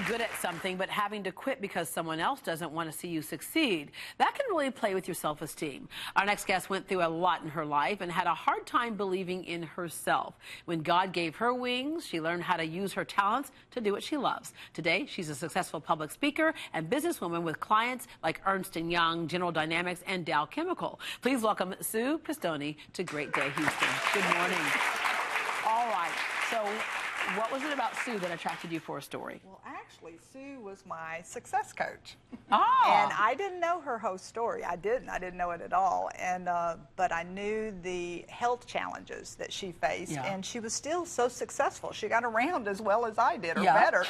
good at something, but having to quit because someone else doesn't want to see you succeed. That can really play with your self-esteem. Our next guest went through a lot in her life and had a hard time believing in herself. When God gave her wings, she learned how to use her talents to do what she loves. Today, she's a successful public speaker and businesswoman with clients like Ernst & Young, General Dynamics, and Dow Chemical. Please welcome Sue Pistone to Great Day Houston. Good morning. All right. So what was it about Sue that attracted you for a story? Well, actually, Sue was my success coach. Oh. And I didn't know her whole story. I didn't know it at all. And but I knew the health challenges that she faced, and she was still so successful. She got around as well as I did, or better.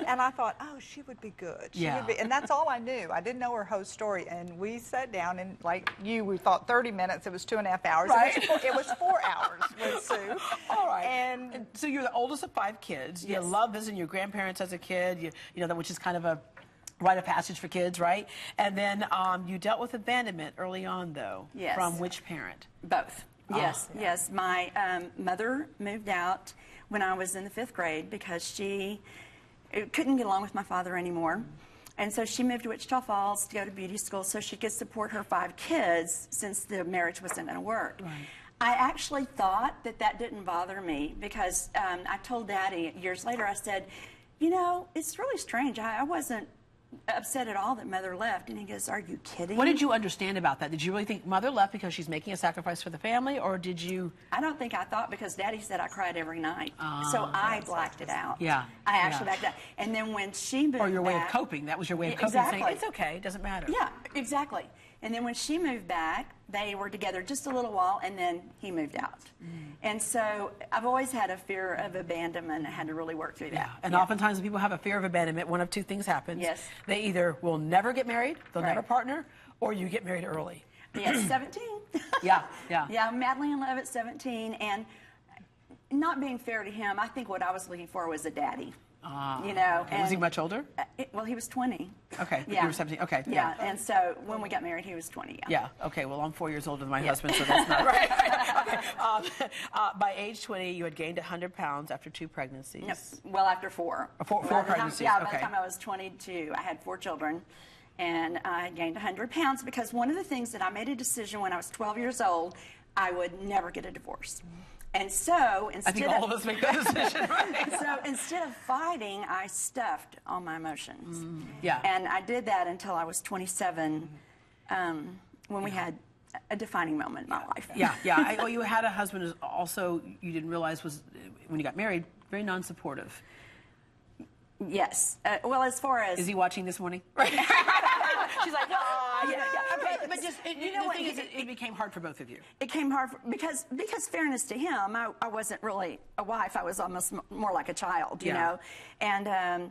And I thought, oh, she would be good. She would be, and that's all I knew. I didn't know her whole story. And we sat down, and like you, we thought 30 minutes. It was 2.5 hours. Right. It was 4 hours with Sue. All right. And so you're the oldest of 5 kids. Yes. You love visiting your grandparents as a kid. You know that, which is kind of a rite of passage for kids, right? And then you dealt with abandonment early on, though. Yes. From which parent? Both. Yes, yes. My mother moved out when I was in the 5th grade because she couldn't get along with my father anymore. And so she moved to Wichita Falls to go to beauty school so she could support her 5 kids since the marriage wasn't going to work. Right. I actually thought that didn't bother me because I told Daddy years later, I said, you know, it's really strange. I wasn't upset at all that Mother left. And he goes, are you kidding? What did you understand about that? Did you really think Mother left because she's making a sacrifice for the family, or did you? I don't think I thought, because Daddy said I cried every night. So I blacked it out. Yeah. I actually blacked it out. And then when she moved back. Or your way of coping. That was your way of coping. Exactly. Saying, it's okay, it doesn't matter. Yeah, exactly. And then when she moved back, they were together just a little while, and then he moved out. And so I've always had a fear of abandonment. I had to really work through that. And oftentimes when people have a fear of abandonment, one of 2 things happens. Yes. They either will never get married, they'll never partner, or you get married early. Yes, 17. Yeah. Yeah, madly in love at 17, and not being fair to him, I think what I was looking for was a daddy. You know, and was he much older? Well, he was 20. Okay, yeah. You were 17. Okay, yeah. And so when we got married, he was 20. Yeah. Okay. Well, I'm 4 years older than my husband, so that's not right. Okay. By age 20, you had gained 100 pounds after 2 pregnancies. No, well, after 4. Four pregnancies. Yeah. By the time I was 22, I had 4 children, and I gained 100 pounds because one of the things that I made a decision when I was 12 years old, I would never get a divorce. And so instead I think all of us make that decision, right? So instead of fighting, I stuffed all my emotions. Yeah. And I did that until I was 27, when we had a defining moment in my life. Yeah. Well, you had a husband who also, you didn't realize was, when you got married, very non-supportive. Yes. Well, as far as... Is he watching this morning? She's like, but just, you know, the thing is, it became hard for both of you. It came hard because fairness to him, I wasn't really a wife. I was almost more like a child, you know. And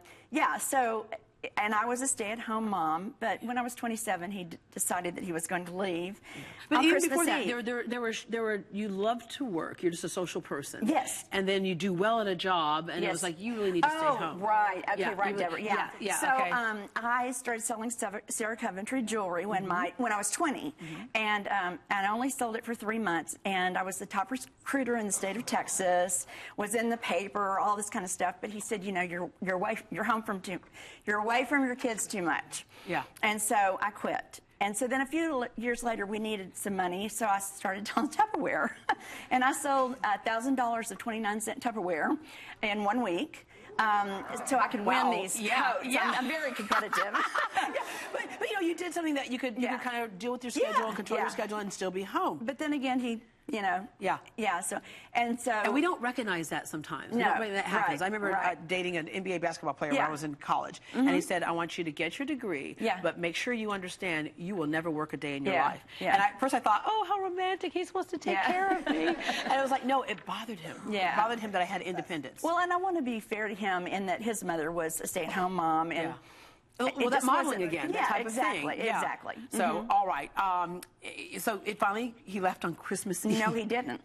so, and I was a stay-at-home mom. But when I was 27, he decided that he was going to leave. But on even Christmas before that, Eve. there were. You love to work. You're just a social person. Yes. And then you do well at a job, and it was like you really need to stay home. Right. Okay. Right, Deborah. Yeah. So okay. I started selling Sarah Coventry jewelry when I was 20, and I only sold it for 3 months, and I was the top recruiter in the state of Texas. Was in the paper, all this kind of stuff. But he said, you know, you're away from your kids too much. Yeah. And so I quit. And so then a few years later, we needed some money, so I started selling Tupperware. And I sold $1,000 of 29-cent Tupperware in 1 week. So I could win these coats. I'm very competitive. But you know, you did something that you could kind of deal with your schedule and control your schedule and still be home. But then again, he, you know. So and we don't recognize that sometimes. No, that happens. right, I remember dating an NBA basketball player when I was in college, and he said, "I want you to get your degree, but make sure you understand you will never work a day in your life." And at first I thought, "Oh, how romantic! He's supposed to take care of me." And I was like, "No, it bothered him. It bothered him that I had independence." Well, and I want to be fair to him in that his mother was a stay-at-home mom, and. Well, that modeling again, that type exactly, of thing. Exactly. So, all right. So it finally, he left on Christmas Eve. No, he didn't.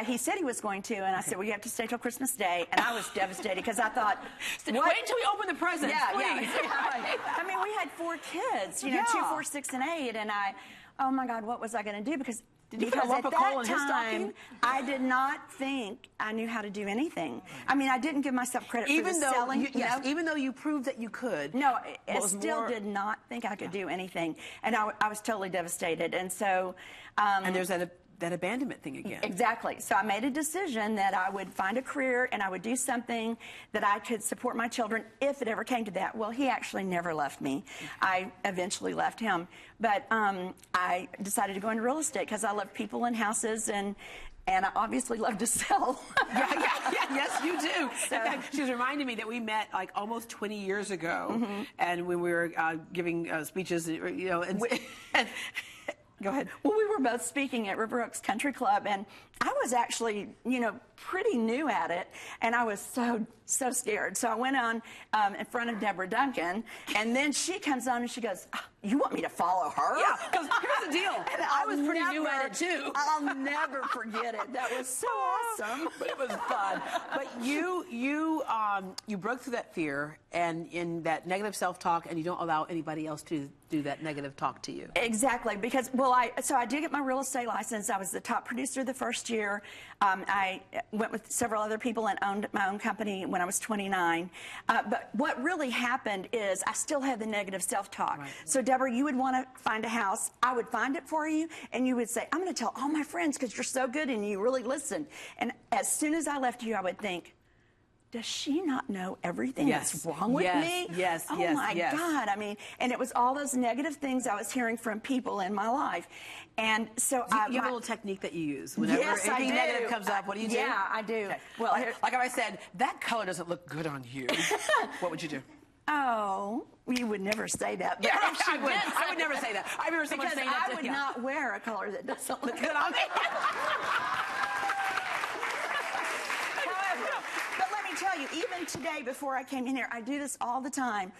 He said he was going to, and I said, well, you have to stay till Christmas Day. And I was devastated because I thought, wait until we open the presents, please. I mean, we had 4 kids, you know, 2, 4, 6, and 8, and oh my God, what was I going to do? Because you put a lump of coal in his stocking? I did not think I knew how to do anything. I mean, I didn't give myself credit for the selling. Even though you proved that you could. No, I still did not think I could do anything. And I was totally devastated. And so... and there's that abandonment thing again. Exactly. So I made a decision that I would find a career and I would do something that I could support my children if it ever came to that. Well, he actually never left me. I eventually left him. But I decided to go into real estate because I love people and houses, and I obviously love to sell. Yes, you do. So, in fact, she was reminding me that we met like almost 20 years ago, and when we were giving speeches, you know, and go ahead. Well, we were both speaking at River Oaks Country Club, and I was actually, you know, pretty new at it, and I was so scared. So I went on in front of Deborah Duncan, and then she comes on and she goes, oh, you want me to follow her? Yeah, because here's the deal. And I was pretty new at it, too. I'll never forget it. That was so awesome. But it was fun. But you broke through that fear and in that negative self-talk, and you don't allow anybody else to do that negative talk to you. Exactly, because, well, I did get my real estate license. I was the top producer the first year. I went with several other people and owned my own company when I was 29. But what really happened is I still had the negative self-talk. Right. So, Deborah, you would want to find a house. I would find it for you, and you would say, I'm going to tell all my friends because you're so good and you really listen. And as soon as I left you, I would think, does she not know everything that's wrong with me? Oh my God. I mean, and it was all those negative things I was hearing from people in my life. And so you have a little technique that you use. Whenever anything negative comes up, what do you do? Yeah, I do. Okay. Well, like I said, that color doesn't look good on you. What would you do? Oh, you would never say that. Yeah, I would never say that. I remember someone saying that I would not wear a color that doesn't look good on me. Tell you, even today before I came in here, I do this all the time.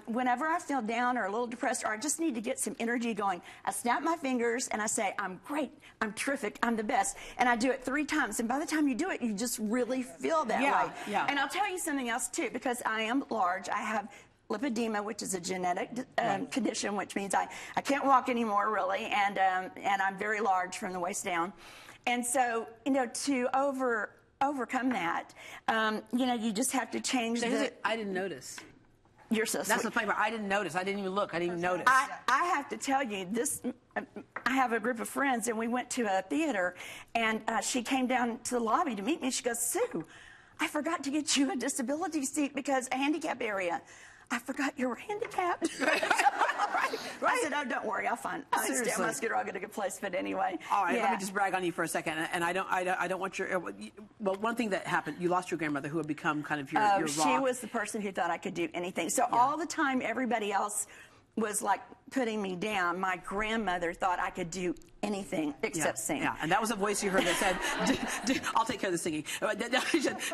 Whenever I feel down or a little depressed or I just need to get some energy going, I snap my fingers and I say, I'm great, I'm terrific, I'm the best. And I do it 3 times. And by the time you do it, you just really feel that way. Yeah. And I'll tell you something else, too, because I am large. I have lipedema, which is a genetic condition, which means I can't walk anymore, really, and I'm very large from the waist down. And so, you know, to overcome that, you know, you just have to change I didn't notice. You're so sweet. That's the flavor. I didn't notice. I didn't even look. I didn't even notice. I have to tell you, I have a group of friends, and we went to a theater, and she came down to the lobby to meet me. She goes, Sue, I forgot to get you a disability seat because a handicap area. I forgot you were handicapped. Right. I said, oh, don't worry, I'll find. I must get a good place, but anyway. All right, let me just brag on you for a second, and I don't want your. Well, one thing that happened, you lost your grandmother, who had become kind of your rock. She was the person who thought I could do anything. So all the time, everybody else was like putting me down. My grandmother thought I could do anything except sing. Yeah, and that was a voice you heard that said, I'll take care of the singing.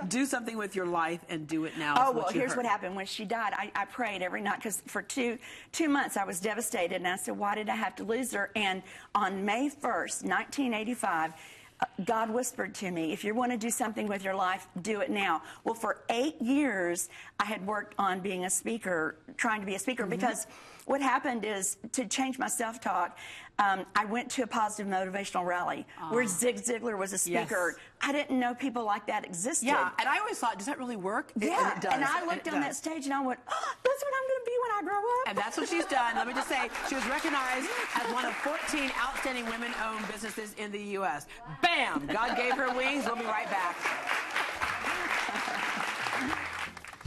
Do something with your life and do it now. Oh, well, here's what happened. When she died, I prayed every night because for two months I was devastated. And I said, why did I have to lose her? And on May 1st, 1985, God whispered to me, if you want to do something with your life, do it now. Well, for 8 years, I had worked on being a speaker, trying to be a speaker, because what happened is, to change my self-talk, I went to a positive motivational rally where Zig Ziglar was a speaker. Yes. I didn't know people like that existed. Yeah, and I always thought, does that really work? Yeah, and it does. And I looked on that stage and I went, oh, that's what I'm going to be when I grow up. And that's what she's done. Let me just say, she was recognized as one of 14 outstanding women-owned businesses in the U.S. Bam! God gave her wings. We'll be right back.